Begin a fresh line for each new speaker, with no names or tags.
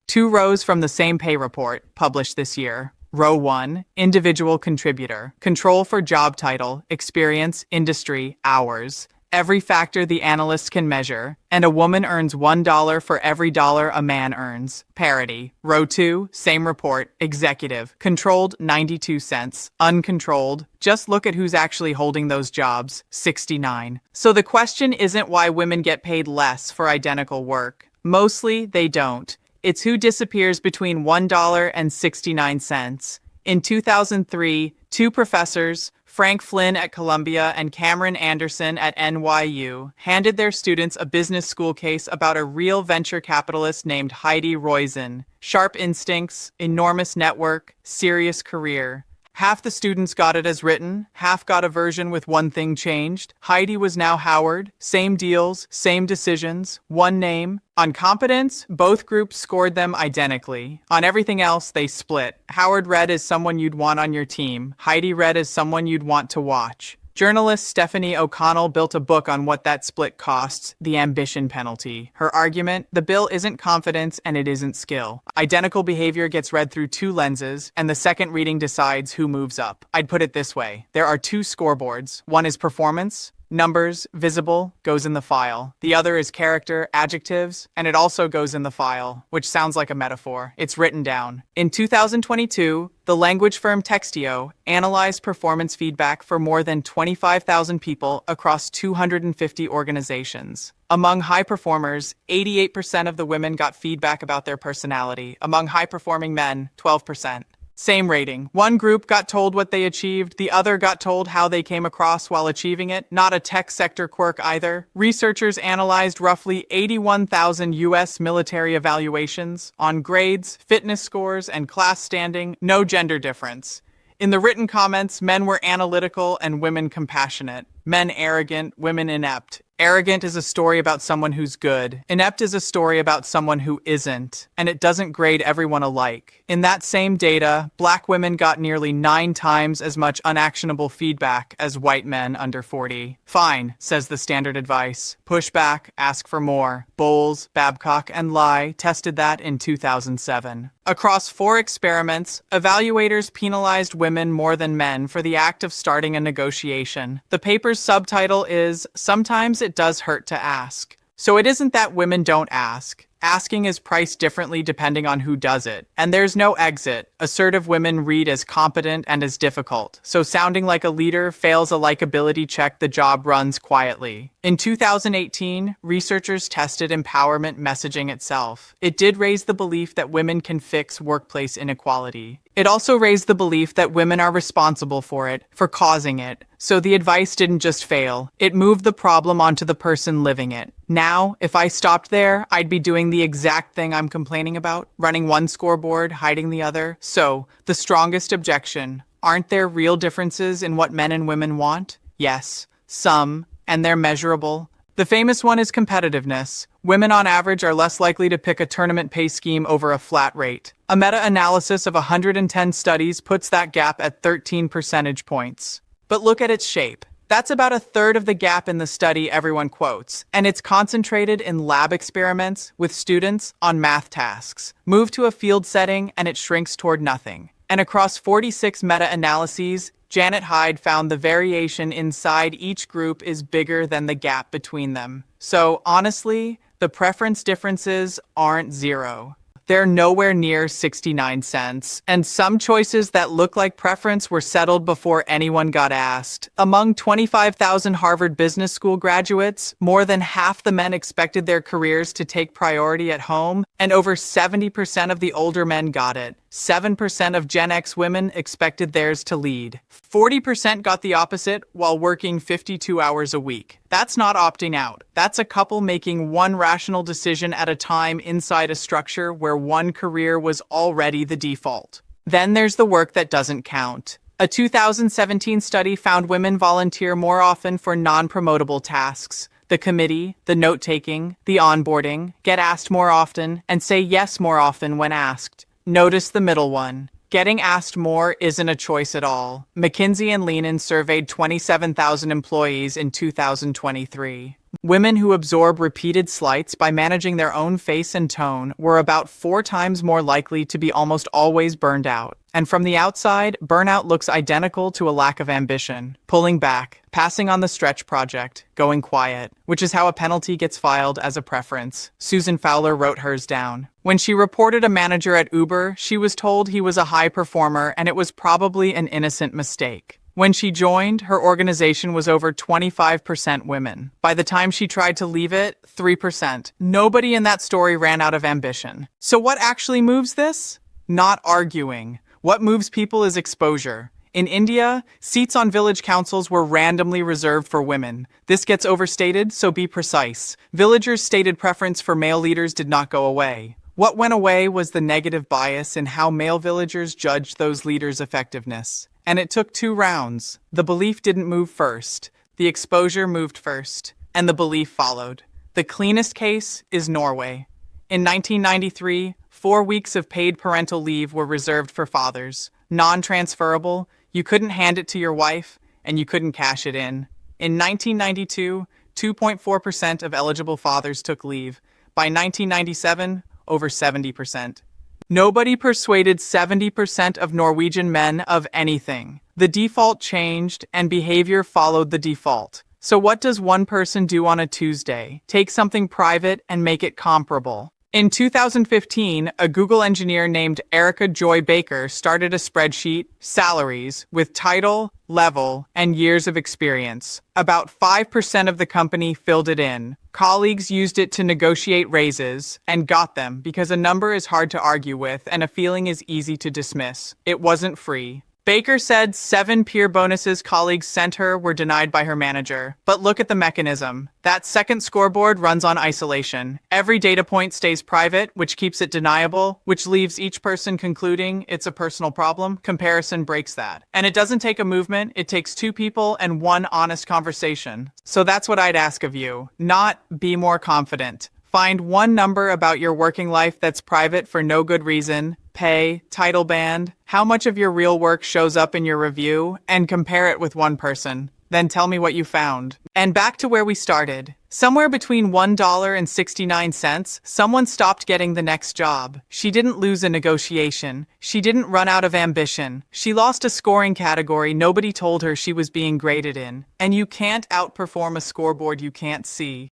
Two rows from the same pay report, published this year. Row 1, individual contributor. Control for job title, experience, industry, hours. Every factor the analyst can measure, and a woman earns $1 for every dollar a man earns. Parity. Row 2, same report, executive. Controlled, 92 cents. Uncontrolled. Just look at who's actually holding those jobs, 69. So the question isn't why women get paid less for identical work. Mostly, they don't. It's who disappears between $1 and 69 cents. In 2003, two professors, Frank Flynn at Columbia and Cameron Anderson at NYU, handed their students a business school case about a real venture capitalist named Heidi Roizen. Sharp instincts, enormous network, serious career. Half the students got it as written, half got a version with one thing changed. Heidi was now Howard, same deals, same decisions, one name. On competence, both groups scored them identically. On everything else, they split. Howard read as someone you'd want on your team. Heidi read as someone you'd want to watch. Journalist Stefanie O'Connell built a book on what that split costs, the ambition penalty. Her argument, the bill isn't confidence and it isn't skill. Identical behavior gets read through two lenses, and the second reading decides who moves up. I'd put it this way. There are two scoreboards. One is performance, numbers, visible, goes in the file. The other is character, adjectives, and it also goes in the file, which sounds like a metaphor. It's written down. In 2022, the language firm Textio analyzed performance feedback for more than 25,000 people across 250 organizations. Among high performers, 88% of the women got feedback about their personality. Among high-performing men, 12%. Same rating. One group got told what they achieved, the other got told how they came across while achieving it. Not a tech sector quirk either. Researchers analyzed roughly 81,000 US military evaluations on grades, fitness scores, and class standing. No gender difference. In the written comments, men were analytical and women compassionate. Men arrogant, women inept. Arrogant is a story about someone who's good. Inept is a story about someone who isn't. And it doesn't grade everyone alike. In that same data, black women got nearly 9 times as much unactionable feedback as white men under 40. Fine, says the standard advice. Push back, ask for more. Bowles, Babcock, and Lai tested that in 2007. Across 4 experiments, evaluators penalized women more than men for the act of starting a negotiation. The paper's subtitle is, "Sometimes it does hurt to ask." So it isn't that women don't ask. Asking is priced differently depending on who does it. And there's no exit. Assertive women read as competent and as difficult. So sounding like a leader fails a likability check the job runs quietly. In 2018, researchers tested empowerment messaging itself. It did raise the belief that women can fix workplace inequality. It also raised the belief that women are responsible for it, for causing it. So the advice didn't just fail. It moved the problem onto the person living it. Now, if I stopped there, I'd be doing the exact thing I'm complaining about, running one scoreboard, hiding the other. So, the strongest objection. Aren't there real differences in what men and women want? Yes, some, and they're measurable. The famous one is competitiveness. Women on average are less likely to pick a tournament pay scheme over a flat rate. A meta-analysis of 110 studies puts that gap at 13 percentage points. But look at its shape. That's about a third of the gap in the study everyone quotes, and it's concentrated in lab experiments with students on math tasks. Move to a field setting and it shrinks toward nothing. And across 46 meta-analyses, Janet Hyde found the variation inside each group is bigger than the gap between them. So honestly, the preference differences aren't zero. They're nowhere near 69 cents, and some choices that look like preference were settled before anyone got asked. Among 25,000 Harvard Business School graduates, more than half the men expected their careers to take priority at home, and over 70% of the older men got it. 7% of Gen X women expected theirs to lead. 40% got the opposite while working 52 hours a week. That's not opting out. That's a couple making one rational decision at a time inside a structure where one career was already the default. Then there's the work that doesn't count. A 2017 study found women volunteer more often for non-promotable tasks. The committee, the note-taking, the onboarding, get asked more often, and say yes more often when asked. Notice the middle one. Getting asked more isn't a choice at all. McKinsey and Leanin surveyed 27,000 employees in 2023. Women who absorb repeated slights by managing their own face and tone were about 4 times more likely to be almost always burned out. And from the outside, burnout looks identical to a lack of ambition, pulling back, passing on the stretch project, going quiet, which is how a penalty gets filed as a preference. Susan Fowler wrote hers down. When she reported a manager at Uber, she was told he was a high performer and it was probably an innocent mistake. When she joined, her organization was over 25% women. By the time she tried to leave it, 3%. Nobody in that story ran out of ambition. So what actually moves this? Not arguing. What moves people is exposure. In India, seats on village councils were randomly reserved for women. This gets overstated, so be precise. Villagers' stated preference for male leaders did not go away. What went away was the negative bias in how male villagers judged those leaders' effectiveness. And it took 2 rounds. The belief didn't move first. The exposure moved first. And the belief followed. The cleanest case is Norway. In 1993, 4 weeks of paid parental leave were reserved for fathers. Non-transferable, you couldn't hand it to your wife, and you couldn't cash it in. In 1992, 2.4% of eligible fathers took leave. By 1997, over 70%. Nobody persuaded 70% of Norwegian men of anything. The default changed, and behavior followed the default. So what does one person do on a Tuesday? Take something private and make it comparable. In 2015, a Google engineer named Erica Joy Baker started a spreadsheet, salaries, with title, level, and years of experience. About 5% of the company filled it in. Colleagues used it to negotiate raises and got them because a number is hard to argue with and a feeling is easy to dismiss. It wasn't free. Baker said 7 peer bonuses colleagues sent her were denied by her manager. But look at the mechanism. That second scoreboard runs on isolation. Every data point stays private, which keeps it deniable, which leaves each person concluding it's a personal problem. Comparison breaks that. And it doesn't take a movement, it takes 2 people and 1 honest conversation. So that's what I'd ask of you. Not be more confident. Find 1 number about your working life that's private for no good reason. Pay, title band, how much of your real work shows up in your review, and compare it with 1 person. Then tell me what you found. And back to where we started. Somewhere between $1.69, someone stopped getting the next job. She didn't lose a negotiation. She didn't run out of ambition. She lost a scoring category nobody told her she was being graded in. And you can't outperform a scoreboard you can't see.